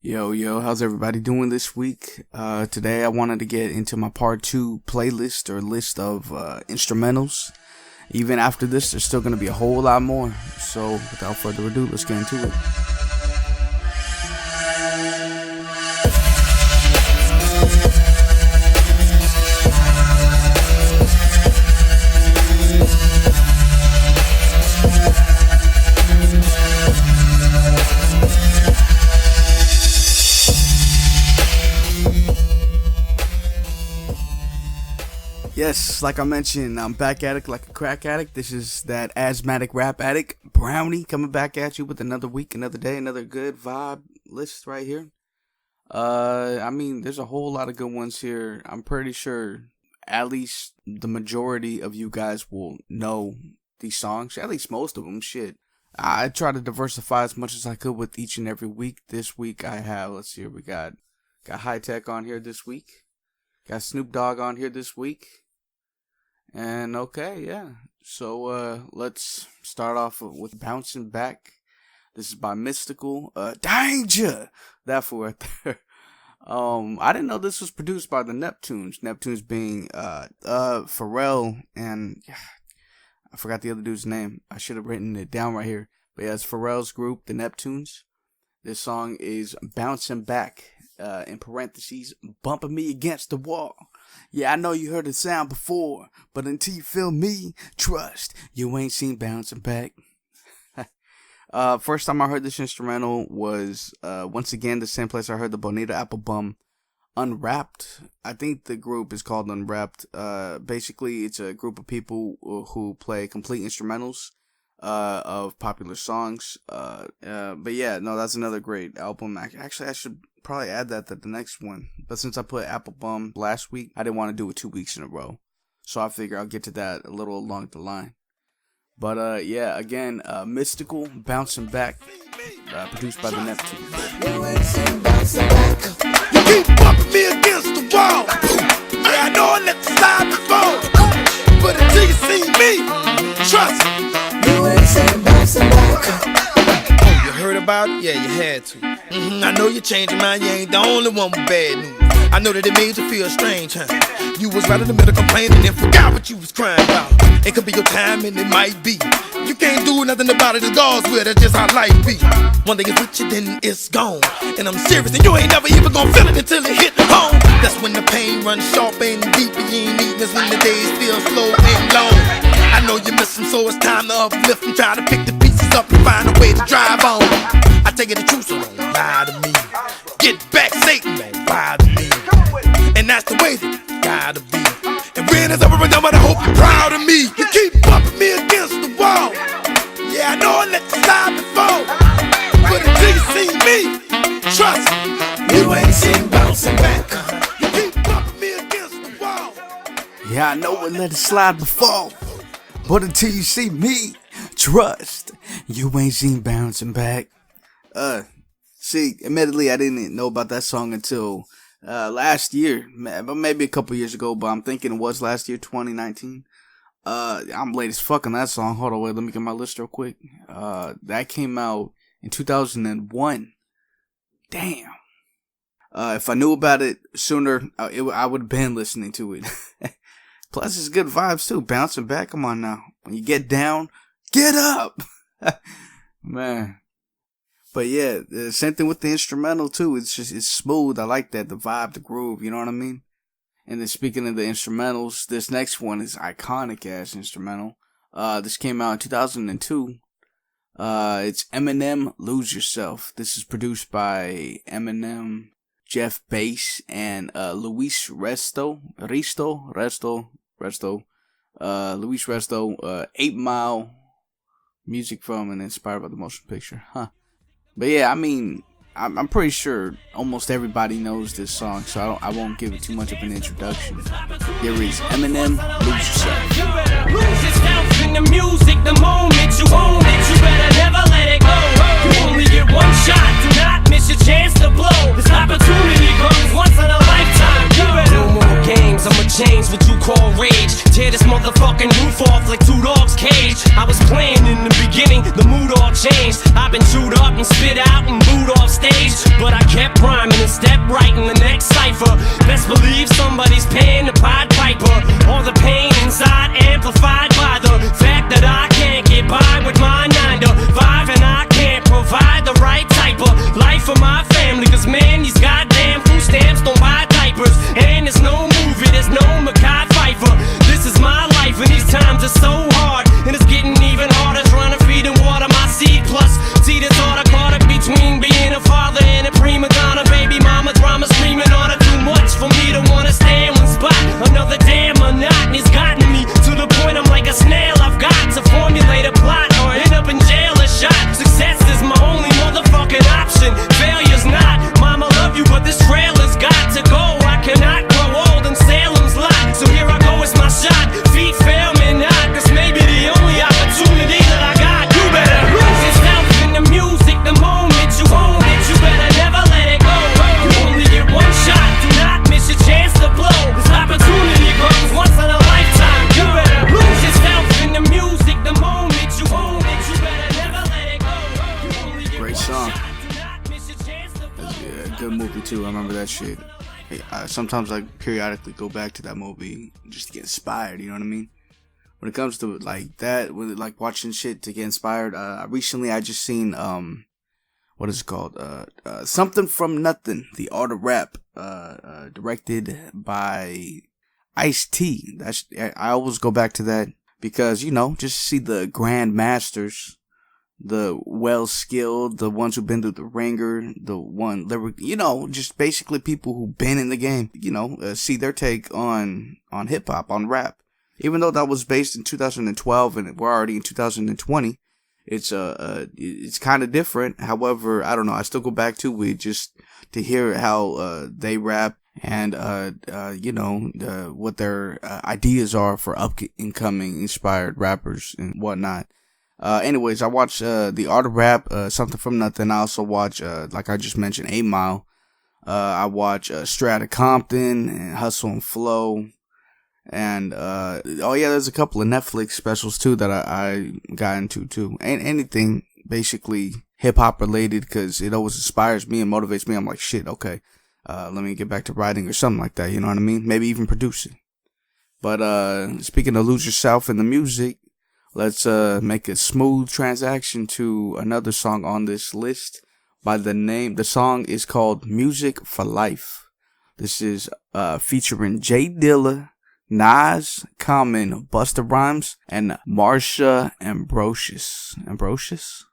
Yo, how's everybody doing this week? Today I wanted to get into my part 2 playlist or list of instrumentals. Even after this, there's still going to be a whole lot more. So without further ado, let's get into it. Yes, like I mentioned, I'm back at it like a crack addict. This is that asthmatic rap addict, Brownie, coming back at you with another week, another day, another good vibe list right here. There's a whole lot of good ones here. I'm pretty sure at least the majority of you guys will know these songs, at least most of them, shit. I try to diversify as much as I could with each and every week. This week I have, let's see, we got Hi-Tek on here this week. Got Snoop Dogg on here this week. And okay, yeah. So let's start off with Bouncin Back. This is by Mystikal. Danger! That fool right there. I didn't know this was produced by the Neptunes. Neptunes being Pharrell and I forgot the other dude's name. I should have written it down right here. But yeah, it's Pharrell's group, the Neptunes. This song is Bouncin Back. In parentheses, bumping me against the wall. Yeah, I know you heard the sound before, but until you feel me, trust, you ain't seen Bouncin Back. First time I heard this instrumental was, once again, the same place I heard the Bonita Applebum, Unwrapped. I think the group is called Unwrapped. Basically, it's a group of people who play complete instrumentals of popular songs. But yeah, no, that's another great album. Actually, I should probably add that to the next one. But since I put Applebum last week, I didn't want to do it 2 weeks in a row. So I figure I'll get to that a little along the line. But yeah, again, Mystikal, Bouncin Back, produced by the Neptunes. You keep bumping me against the wall. Yeah, I know I let the slide before, but until you see me, trust me, you ain't seen Bouncin Back. Oh, you heard about it? Yeah, you had to. I know you changed your mind, you ain't the only one with bad news. I know that it made you feel strange, huh? You was right in the middle complaining and forgot what you was crying about. It could be your time and it might be. You can't do nothing about it, it's God's will, that's just how life be. One day it's with you, then it's gone. And I'm serious, and you ain't never even gonna feel it until it hit home. That's when the pain runs sharp and deep, and you ain't eating. That's when the days feel slow and long. I know you miss them, so it's time to uplift and try to pick the pieces up and find a way to drive on. I take it the truth, so don't lie to me. Get back, Satan, don't lie to me. And that's the way that it gotta be. And when it's over and done, I hope you're proud of me. You keep bumping me against the wall. Yeah, I know I let the slide before, but until you see me, trust me, you ain't seen Bouncin Back. You keep bumping me against the wall. Yeah, I know I let it slide before, but until you see me, trust, you ain't seen Bouncin Back. See, admittedly, I didn't know about that song until last year, but maybe a couple years ago, but I'm thinking it was last year, 2019. I'm late as fuck on that song. Hold on, wait, let me get my list real quick. That came out in 2001. Damn. If I knew about it sooner, I would have been listening to it. Plus, it's good vibes too. Bouncin Back, come on now. When you get down, get up. Man. But yeah, same thing with the instrumental too. It's smooth. I like that. The vibe, the groove, you know what I mean? And then speaking of the instrumentals, this next one is iconic ass instrumental. This came out in 2002. It's Eminem, Lose Yourself. This is produced by Eminem, Jeff Bass, and Luis Resto. Luis Resto, 8 Mile, music from and inspired by the motion picture. But yeah, I mean, I'm pretty sure almost everybody knows this song, so I won't give it too much of an introduction. Here is Eminem, Lose Yourself. You better lose yourself in the music the moment you own it. You better never let it go. You only get one shot, do not miss your chance to blow. This opportunity comes once in a lifetime. You better no more games, I'ma change what you call rage. Tear this motherfucking roof off like 2 dogs' cage. I was playing in the beginning, the mood all changed. I've been chewed up and spit out and booed off stage, but I kept rhyming and step right in the next cipher. Best believe somebody's paying the Pied Piper. All the pain inside amplified by the fact that I can't get by with my 9 to 5, and I can't provide the right type of life for my family. Cause man, these goddamn food stamps don't buy diapers. And there's no movie, there's no Mackay Pfeiffer. This is my life and these times are so hard. And it's getting even harder trying to feed and water my seed. Plus, see the thought I caught up between being a father and a prima donna. Baby mama drama screaming on her too much for me to wanna stay in one spot. Another damn monotony's gotten me to the point I'm like a snail. I've got to formulate a plot or end up in jail or shot. Success is my only motherfucking option. Failure's not. Mama love you, but this trailer's got to go. I cannot grow old in Salem's lot. So here I go, it's my shot. Feet fail me not. This may be the only opportunity that I got. You better lose yourself in the music the moment you own it. You better never let it go. You only get one shot. Do not miss your chance to blow. This opportunity comes once in a lifetime. You better lose yourself in the music the moment you own it. You better never let it go. You only get Great one song. shot. Do not miss your chance to blow. Yeah, good movie too. I remember that shit. Sometimes I periodically go back to that movie just to get inspired. You know what I mean? When it comes to like that, with like watching shit to get inspired. Recently I just seen what is it called? Something from Nothing, The Art of Rap, directed by Ice-T. I always go back to that because, you know, just see the grand masters, the well-skilled, the ones who've been through the ringer, the one, you know, just basically people who've been in the game, you know, see their take on hip-hop, on rap. Even though that was based in 2012 and we're already in 2020, it's kind of different. However, I don't know, I still go back to it just to hear how they rap and you know, what their ideas are for up-and-coming inspired rappers and whatnot. Anyways, I watch The Art of Rap, Something from Nothing. I also watch, like I just mentioned, 8 Mile. I watch Strata Compton and Hustle and Flow. And, oh yeah, there's a couple of Netflix specials too that I got into too. Anything basically hip hop related, cause it always inspires me and motivates me. I'm like, shit, okay, let me get back to writing or something like that. You know what I mean? Maybe even producing. But, speaking of lose yourself in the music, let's, make a smooth transaction to another song on this list the song is called Music for Life. This is, featuring Dilla, Nas, Common, Busta Rhymes, and Marsha Ambrosius. Ambrosius?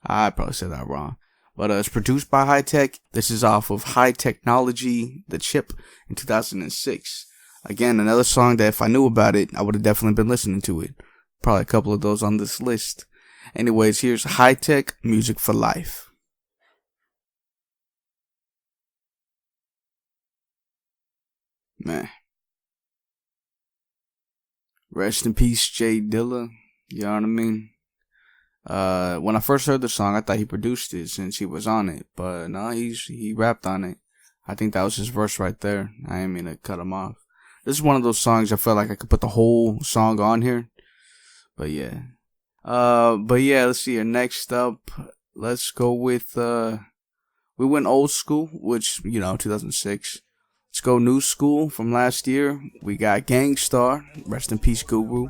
I probably said that wrong. But it's produced by Hi-Tek. This is off of Hi-Teknology, The Chip, in 2006. Again, another song that if I knew about it, I would have definitely been listening to it. Probably a couple of those on this list. Anyways, here's Hi-Tek, Music for Life. Man. Rest in peace, Dilla. You know what I mean? When I first heard the song, I thought he produced it since he was on it. But no, he rapped on it. I think that was his verse right there. I didn't mean to cut him off. This is one of those songs I felt like I could put the whole song on here. But yeah. Let's see here. Next up, let's go with, we went old school, which, you know, 2006. Let's go new school from last year. We got Starr, rest in peace, Guru.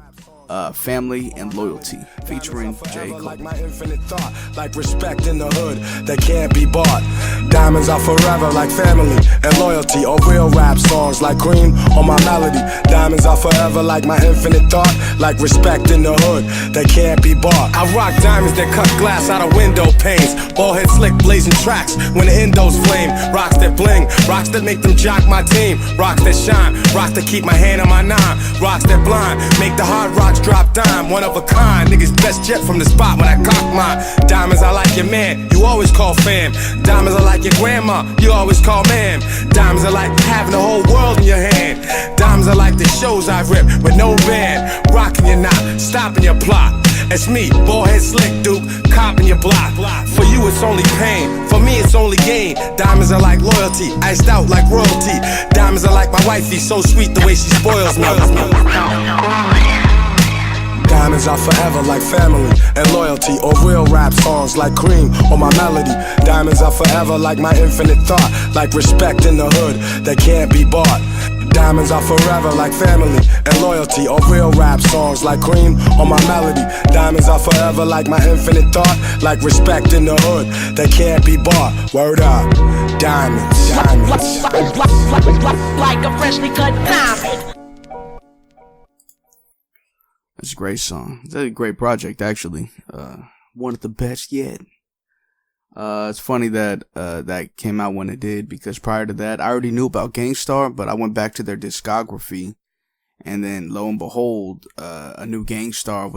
Family and Loyalty, featuring J. Cole. Like my infinite thought, like respect in the hood that can't be bought. Diamonds are forever like family and loyalty, or real rap songs like Cream or my melody. Diamonds are forever like my infinite thought, like respect in the hood that can't be bought. I rock diamonds that cut glass out of window panes. Ball head slick blazing tracks when the endos flame. Rocks that bling, rocks that make them jock my team. Rocks that shine, rocks that keep my hand on my 9. Rocks that blind, make the hard rocks drop dime, one of a kind. Niggas best jet from the spot when I cock mine. Diamonds are like your man, you always call fam. Diamonds are like your grandma, you always call ma'am. Diamonds are like having the whole world in your hand. Diamonds are like the shows I rip with no band. Rocking your knot, stopping your plot. It's me, ball head slick duke, copping your block. For you it's only pain, for me it's only gain. Diamonds are like loyalty, iced out like royalty. Diamonds are like my wifey, so sweet the way she spoils me. Diamonds are forever like family and loyalty, or real rap songs like Cream or my melody. Diamonds are forever like my infinite thought, like respect in the hood that can't be bought. Diamonds are forever like family and loyalty, or real rap songs like Cream or my melody. Diamonds are forever like my infinite thought, like respect in the hood that can't be bought. Word up, diamonds, diamonds. Like a freshly cut diamond. It's a great song. It's a great project, actually. One of the best yet. It's funny that that came out when it did, because prior to that, I already knew about Gang Starr, but I went back to their discography, and then lo and behold, a new Gang Starr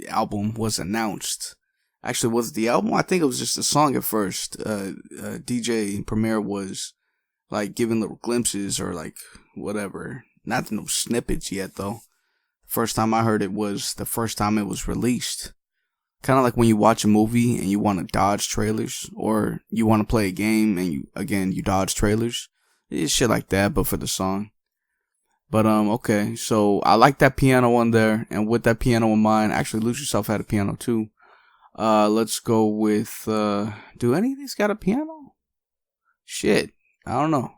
album was announced. Actually, was it the album? I think it was just a song at first. DJ Premier was like giving little glimpses or like whatever. Not no snippets yet though. First time I heard it was the first time it was released. Kind of like when you watch a movie and you want to dodge trailers, or you want to play a game and you dodge trailers. It's shit like that, but for the song. But okay, so I like that piano on there, and with that piano in mind, actually Lose Yourself had a piano too. Let's go with do any of these got a piano? Shit, I don't know.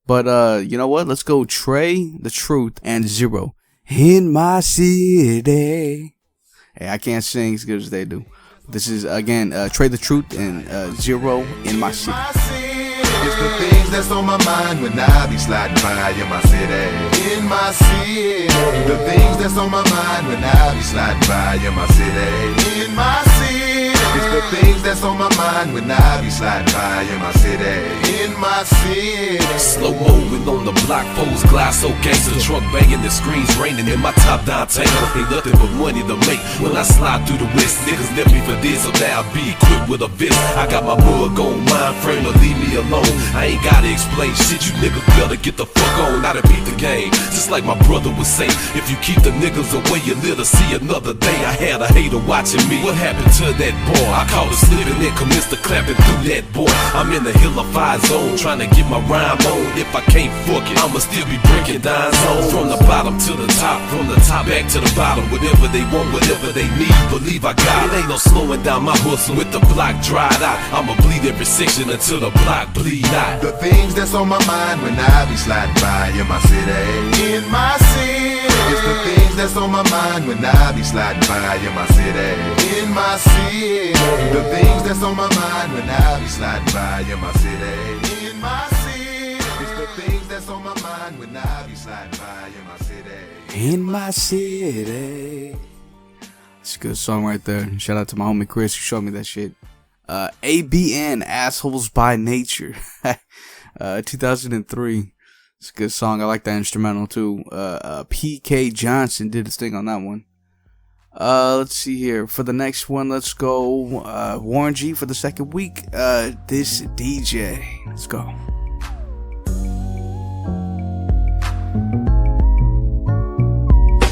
But you know what? Let's go Trae, The Truth, and Zero. In my city. Hey, I can't sing as good as they do. This is, again, Trae the Truth and Zero, In My City. It's the things that's on my mind when I be sliding by in my city. In my city. The things that's on my mind when I be sliding by in my city. In my city. It's the things that's on my mind when I be sliding by in my city. In my city. Slow moving on the block, foes glide so gangster. Truck banging, the screens raining in my top down tank. Ain't nothing but money to make when I slide through the west. Niggas left me for this, so now I be equipped with a vest. I got my mug on, mind frame, but leave me alone. I ain't gotta explain shit, you niggas better get the fuck on. I done beat the game, just like my brother would say. If you keep the niggas away, you live to see another day. I had a hater watching me. What happened to that boy? I caught a slipping and commenced to clapping through that boy. I'm in the hillified zone, trying to get my rhyme on. If I can't fuck it, I'ma still be breaking down zone. From the bottom to the top, from the top back to the bottom. Whatever they want, whatever they need, believe I got it. Ain't no slowing down my hustle with the block dried out. I'ma bleed every section until the block bleed out. The things that's on my mind when I be sliding by in my city. In my city. It's the things that's on my mind when I be sliding by in my city. In my city. The things that's on my mind when I be sliding by in my city. In my city. It's the things that's on my mind when I be sliding by in my city. In my city. It's a good song right there. Shout out to my homie Chris who showed me that shit. ABN, Assholes by Nature. 2003. It's a good song. I like that instrumental too. PK Johnson did his thing on that one. Let's see here. For the next one, let's go Warren G for the second week. This DJ. Let's go.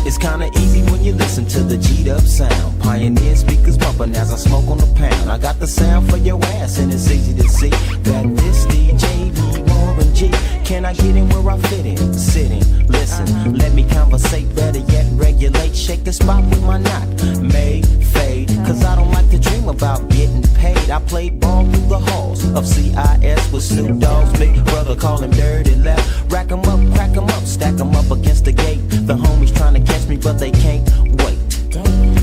It's kinda easy when you listen to the G'd up sound. Pioneer speakers bumping as I smoke on the pound. I got the sound for your ass and it's easy to see that this DJ be Warren G. Can I get in where I fit in? Sit in, listen, let me conversate, better yet regulate. Shake the spot with my knot, may fade. Cause I don't like to dream about getting paid. I played ball through the halls of CIS with Snoop Dogg's big brother, call him Dirty Left. Rack 'em up, crack 'em up, stack 'em up against the gate. The homies trying to catch me but they can't wait.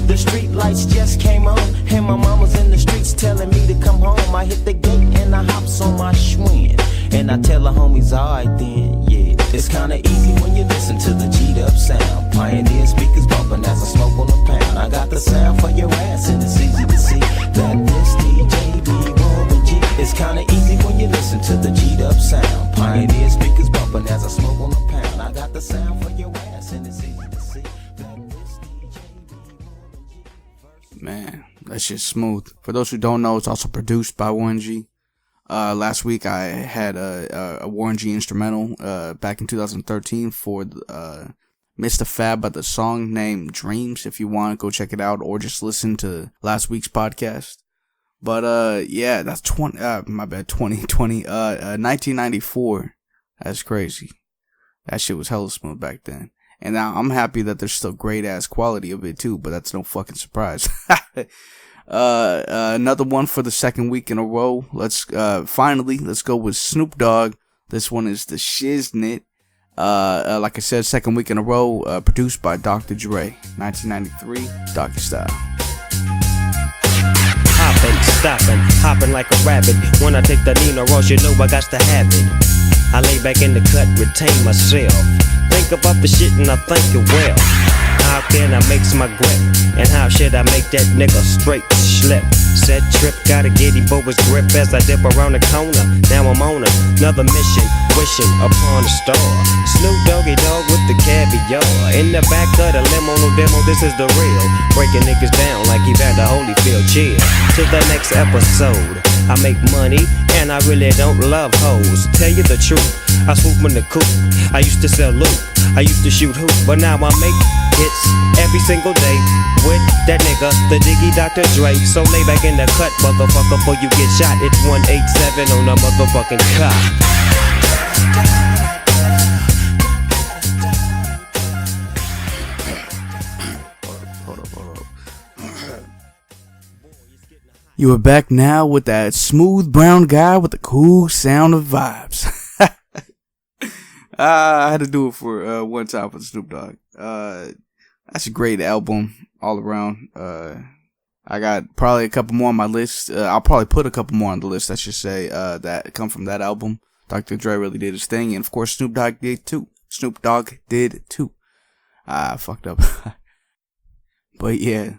The street lights just came on, and my mama's in the streets telling me to come home. I hit the gate and I hops on my Schwinn, and I tell the homies, alright then, yeah. It's kinda easy when you listen to the G'd up sound. Pioneer speakers bumping as I smoke on the pound. I got the sound for your ass and it's easy to see that this DJ be Warren G. It's kinda easy when you listen to the G'd up sound. Pioneer speakers bumping as I smoke on the pound. I got the sound for your ass and it's easy to see that this DJ be Warren G. Man, that shit's smooth. For those who don't know, it's also produced by Warren G. Last week I had a Warren G instrumental back in 2013 for Mr. Fab by the song named Dreams. If you want, go check it out or just listen to last week's podcast. But yeah, that's 1994. That's crazy. That shit was hella smooth back then. And now I'm happy that there's still great ass quality of it too, but that's no fucking surprise. Another one for the second week in a row. Let's go with Snoop Dogg. This one is the Shiznit. Like I said, second week in a row, produced by Dr. Dre, 1993, Doggstyle. Hopping, stopping, hopping like a rabbit. When I take the Nino Ross, you know I got to have it. I lay back in the cut, retain myself. Think about the shit and I think it well. How can I make my grip? And how should I make that nigga straight slip? Said trip, gotta get him for his grip as I dip around the corner. Now I'm on another mission, wishing upon a star. Snoop Doggy Dogg with the caviar. In the back of the limo, no demo, this is the real. Breaking niggas down like he had the Holyfield. Chill to the next episode. I make money and I really don't love hoes. Tell you the truth, I swoop in the coop. I used to sell loot, I used to shoot hoop, but now I make hits every single day with that nigga, the Diggy Dr. Dre. So lay back in the cut, motherfucker, before you get shot. It's 187 on the motherfucking cop. You are back now with that smooth brown guy with the cool sound of vibes. I had to do it for one time for Snoop Dogg. That's a great album all around. I got probably a couple more on my list. I'll probably put a couple more on the list, I should say, that come from that album. Dr. Dre really did his thing, and of course Snoop Dogg did too. I fucked up. But yeah.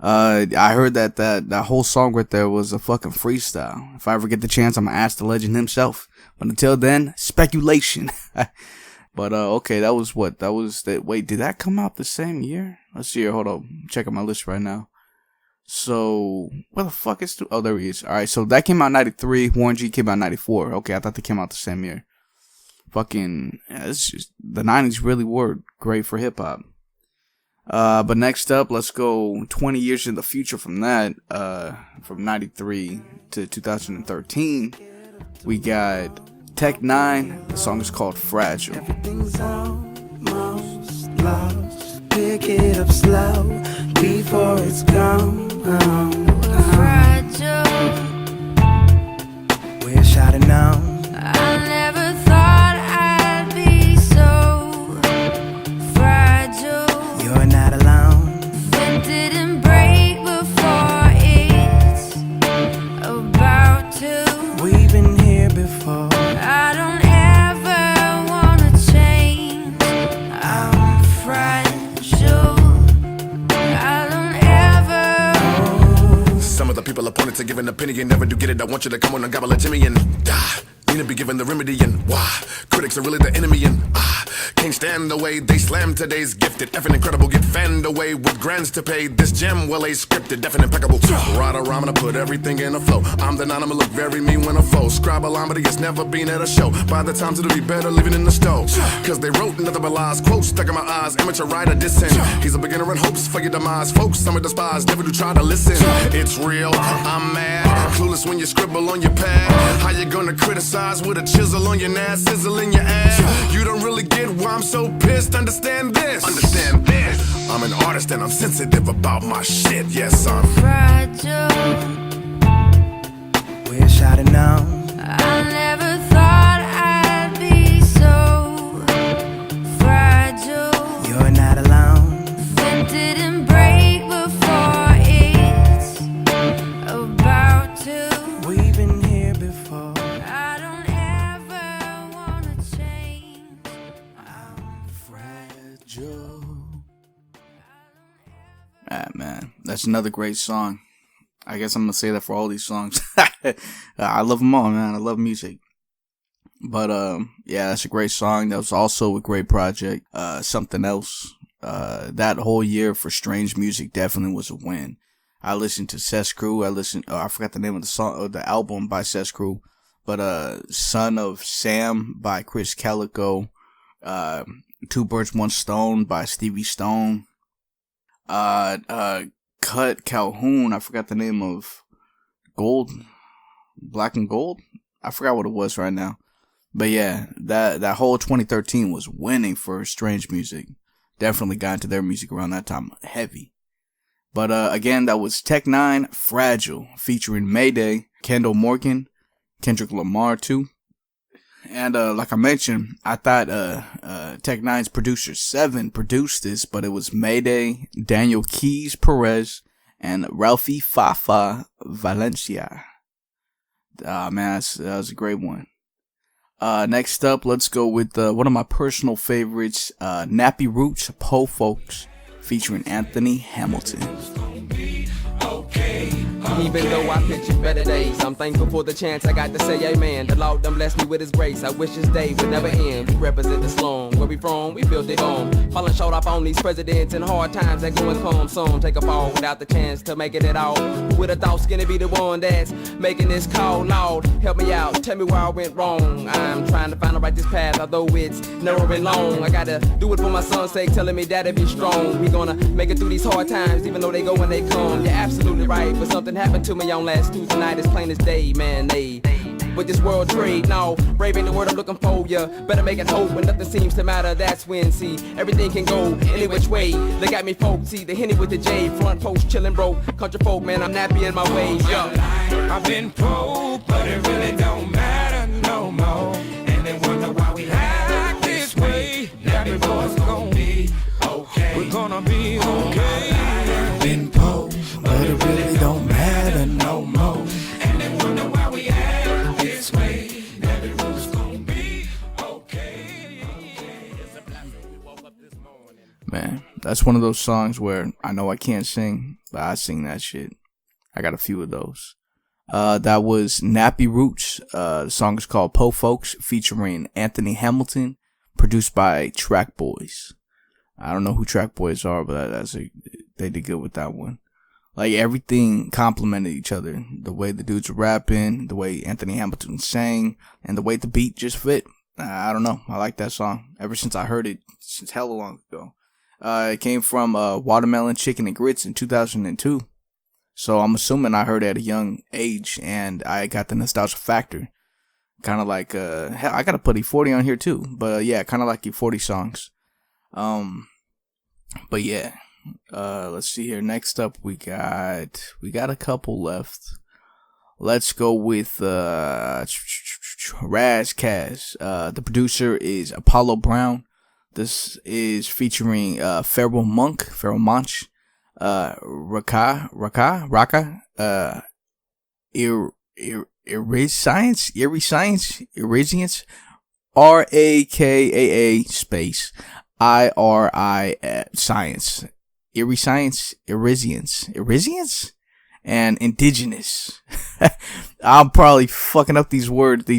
I heard that whole song right there was a fucking freestyle. If I ever get the chance, I'm gonna ask the legend himself. But until then, speculation. But okay, that was that. Wait, did that come out the same year? Let's see here. Hold up, I'm checking my list right now. So where the fuck is? Oh, there he is. All right, so that came out in '93. Warren G came out in '94. Okay, I thought they came out the same year. Fucking, yeah, it's just the '90s really were great for hip hop. But next up, let's go 20 years in the future from that, from 93 to 2013. We got Tech 9. The song is called Fragile. Everything's almost lost. Pick it up slow before it's gone. Fragile. We're shouting out. I never thought I'd be so fragile. You're not alone. It didn't break before it's about to. We've been here before. I don't ever wanna change. I'm fragile. I don't ever. Some of the people appointed to give an opinion never do get it. I want you to come on and gobble a Jimmy and die. Need to be given the remedy and why critics are really the enemy and can't stand the way they slam today's gifted. Effing incredible, get fanned away with grands to pay. This gem well a scripted, deaf and impeccable. Ride a rhyme and I put everything in a flow. I'm the nine, I'ma look very mean when I foe. Scribe a line, but he has never been at a show. By the time it'll be better living in the stove. Cause they wrote nothing but lies, quotes stuck in my eyes. Amateur writer dissing. He's a beginner and hopes for your demise. Folks, some of despise, never do try to listen. It's real, I'm mad. Clueless when you scribble on your pad. How you gonna criticize with a chisel on your nass, sizzle in your ass? You don't really get why I'm so pissed. Understand this. Understand this. I'm an artist and I'm sensitive about my shit. Yes, I'm fragile. We're shouting out. I never thought I'd be so fragile. You're not alone. It didn't break before it's about to. We've been here before. I don't ever wanna change. I'm fragile. Ah, man, that's another great song. I guess I'm gonna say that for all these songs. I love them all, man. I love music. But yeah, that's a great song. That was also a great project. Something else. That whole year for Strange Music definitely was a win. I listened to Cess Crew. I forgot the name of the song or the album by Cess Crew. But Son of Sam by Chris Calico. Two Birds, One Stone by Stevie Stone. Cut Calhoun. I forgot the name of Black and Gold. I forgot what it was right now. But yeah, that whole 2013 was winning for Strange Music. definitely got into their music around that time heavy. But again, that was Tech 9, Fragile, featuring MAYDAY, Kendall Morgan, Kendrick Lamar too. And like I mentioned, I thought Tech 9's producer 7 produced this, but it was MAYDAY, Daniel Keys Perez, and Ralfy FAFA Valencia. Man, that was a great one. Next up, let's go with one of my personal favorites, Nappy Roots, Po Folks, featuring Anthony Hamilton. Even though I pictured better days, I'm thankful for the chance I got to say amen. The Lord done blessed me with his grace. I wish this day would never end. We represent the slum. Where we from, we built it home. Falling short up on these presidents and hard times that go and come. Some take a fall without the chance to make it at all. Who would have thought Skinny be the one that's making this call? Lord, help me out. Tell me where I went wrong. I'm trying to find the right this path, although it's narrow and long. I gotta do it for my son's sake, telling me dad'll be strong. We gonna make it through these hard times, even though they go when they come. You're absolutely right, but something happened to me on last Tuesday night. It's plain as day, man. They with this world trade, now brave ain't the word I'm looking for. Ya better make it hope when nothing seems to matter. That's when see everything can go any which way. They got me folks, see the Henny with the J, front post chillin', bro. Country folk, man, I'm nappy in my ways. Yo, I've been broke, but it really don't matter no more. And they wonder why we act this way. Nappy boys gon' be okay. We're gonna be okay. I've been broke, but it really don't matter no more. And they wonder why we act this way. Nappy boys gon' be okay. Man, that's one of those songs where I know I can't sing, but I sing that shit. I got a few of those. That was Nappy Roots. The song is called Po Folks, featuring Anthony Hamilton, produced by Track Boys. I don't know who Track Boys are, but they did good with that one. Like, everything complemented each other. The way the dudes were rapping, the way Anthony Hamilton sang, and the way the beat just fit. I don't know. I like that song. Ever since I heard it, since hella long ago. It came from Watermelon Chicken and Grits in 2002. So I'm assuming I heard it at a young age, and I got the nostalgia factor. Kind of like, hell, I gotta put E40 on here too. But yeah, kind of like E40 songs. But yeah, let's see here. Next up, we got a couple left. Let's go with Raz Kaz. The producer is Apollo Brown. This is featuring Pharoah Monch, Raka, Eerie Science, RAKAA space IRI Science, Eerie Science, Irisians, and Indigenous. I'm probably fucking up these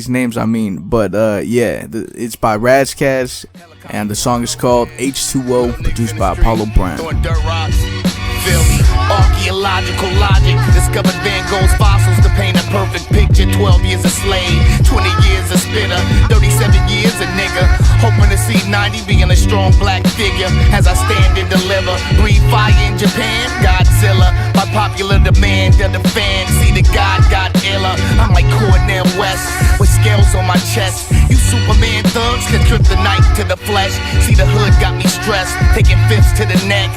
names, but yeah, it's by Raz Kaz, and the song is called H2O, produced by Apollo Brown. Feel me? Archaeological logic discovered Van Gogh's fossils to paint a perfect picture. 12 years a slave, 20 years a spitter, 37 years a nigga. Hoping to see 90 being a strong black figure as I stand and deliver. Breathe fire in Japan, Godzilla. By popular demand, they're the fans. See the God got iller. I'm like Cornel West with scales on my chest. You Superman thugs can trip the knife to the flesh. See the hood got me stressed, taking fifths to the neck.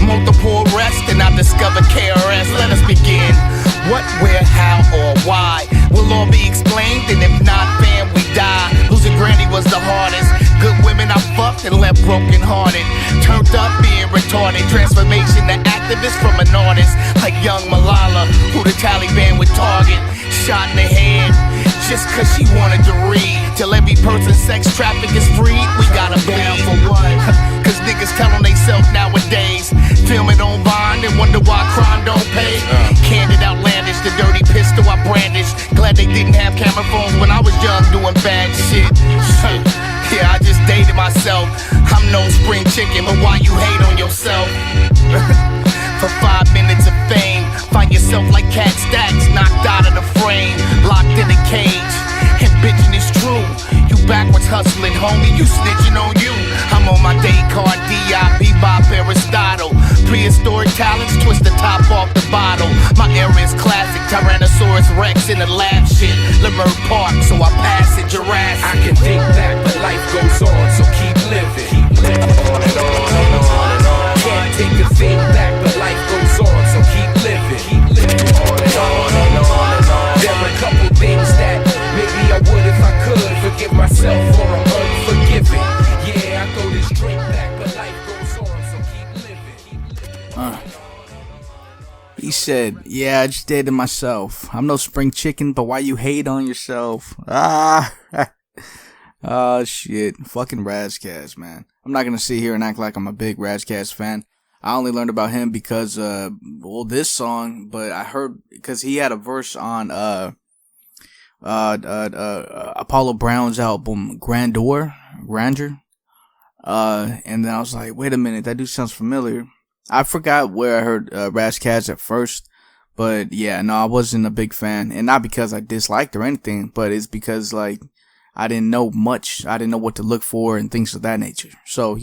Multiple arrests and I discovered KRS. Let us begin. What, where, how, or why will all be explained, and if not, fam, we die. Losing Granny was the hardest. Good women I fucked and left broken hearted. Turned up being retarded. Transformation to activist from an artist like young Malala, who the Taliban would target. Shot in the head just cause she wanted to read. Till every person sex traffic is free, we gotta down for what? Cause niggas tell on theyself nowadays. Film it on Vine and wonder why crime don't pay. Candid outlandish, the dirty pistol I brandish. Glad they didn't have camera phones when I was young doing bad shit. Yeah, I just dated myself. I'm no spring chicken, but why you hate on yourself? For 5 minutes of fame, find yourself like cat stacks, knocked out of the frame, locked in a cage. And bitchin' is true. You backwards hustling, homie, you snitching on you. I'm on my day card, D.I.B. by Aristotle. Prehistoric talents, twist the top off the bottle. My era is classic, Tyrannosaurus Rex in the lab shit. Lamar Park, so I pass it Jurassic. I can think back, but life goes on, so keep living. On and on and on. if I could forgive myself for I'm unforgiving. Yeah, I throw this drink back, but life goes on, so keep living. He said, yeah, I just did it myself. I'm no spring chicken, but why you hate on yourself? Oh, shit. Fucking Razkaz, man. I'm not gonna sit here and act like I'm a big Razkaz fan. I only learned about him because, this song, but I heard, because he had a verse on, Apollo Brown's album, Grandeur. And then I was like, wait a minute, that dude sounds familiar. I forgot where I heard, Razkaz at first, but yeah, no, I wasn't a big fan, and not because I disliked or anything, but it's because, like, I didn't know much. I didn't know what to look for and things of that nature. So,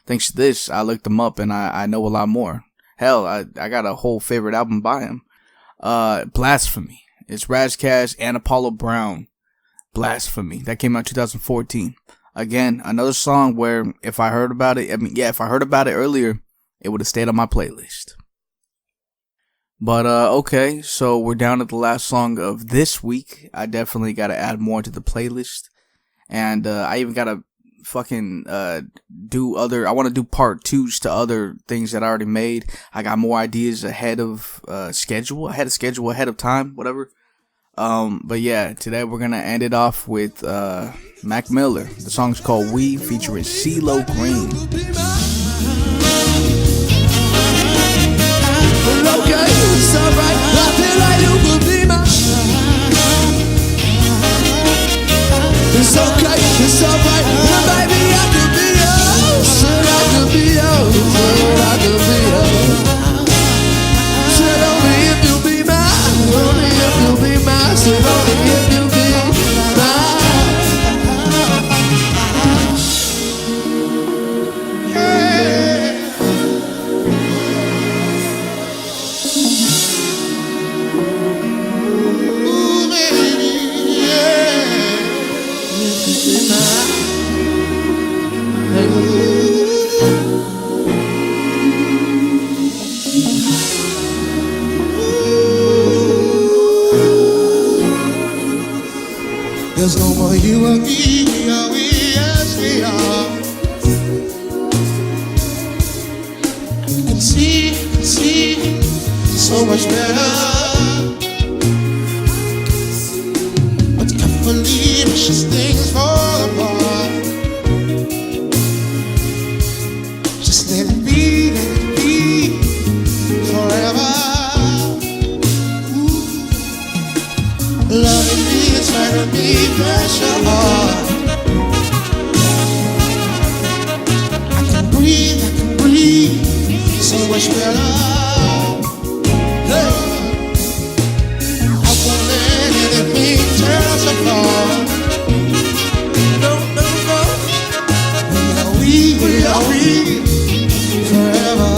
thanks to this, I looked him up and I know a lot more. Hell, I got a whole favorite album by him. Blasphemy. It's Razkaz and Apollo Brown. Blasphemy. That came out 2014. Again, another song where if I heard about it, if I heard about it earlier, it would have stayed on my playlist. But, okay, so we're down to the last song of this week. I definitely gotta add more to the playlist. And, I even gotta fucking, I wanna do part 2s to other things that I already made. I got more ideas ahead of schedule. I had a schedule ahead of time, whatever. But yeah, today we're gonna end it off with, Mac Miller. The song's called We, featuring CeeLo Green. Okay, it's alright. I feel like you could be mine. It's okay, it's alright. And baby, I could be yours. Said I could be yours. Said I could be yours. Said only if you be mine. Only if you be mine. Said only if you be there's no more you and me, we are, yes we are. You can see so much better. But you can't believe it's just things fall apart. Just let it be forever. Loving me is trying to be pressure hard. I can breathe so much better. Hey, I won't let anything tear us apart. No. We are forever.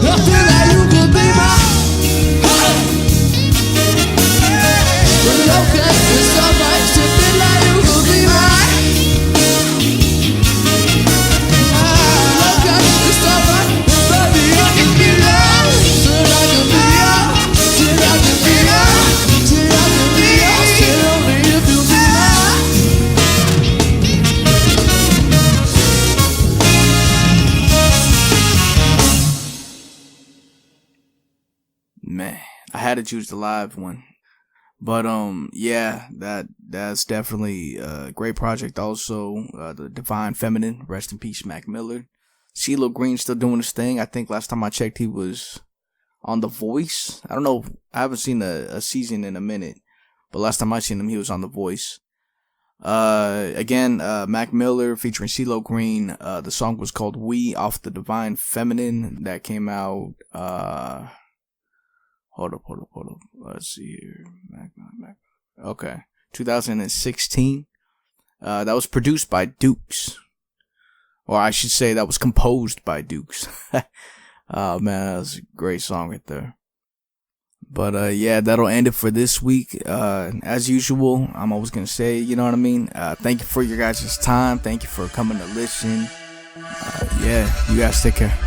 I feel like you could be mine. But okay, it's alright to feel like you could be mine. Okay, it's alright, baby, I can be yours. Till I can be yours. Till I can be yours. Till I can be yours. Till only if you be mine. Man, I had to choose the live one. But yeah, that's definitely a great project. Also, the Divine Feminine, rest in peace, Mac Miller. CeeLo Green still doing his thing. I think last time I checked, he was on The Voice. I don't know. I haven't seen a season in a minute, but last time I seen him, he was on The Voice. Again, Mac Miller featuring CeeLo Green. The song was called We off the Divine Feminine that came out. Hold up. Let's see here. Okay. 2016. That was produced by Dukes. Or I should say that was composed by Dukes. Oh man, that was a great song right there. But yeah, that'll end it for this week. As usual, I'm always gonna say, you know what I mean? Thank you for your guys' time. Thank you for coming to listen. Yeah, you guys take care.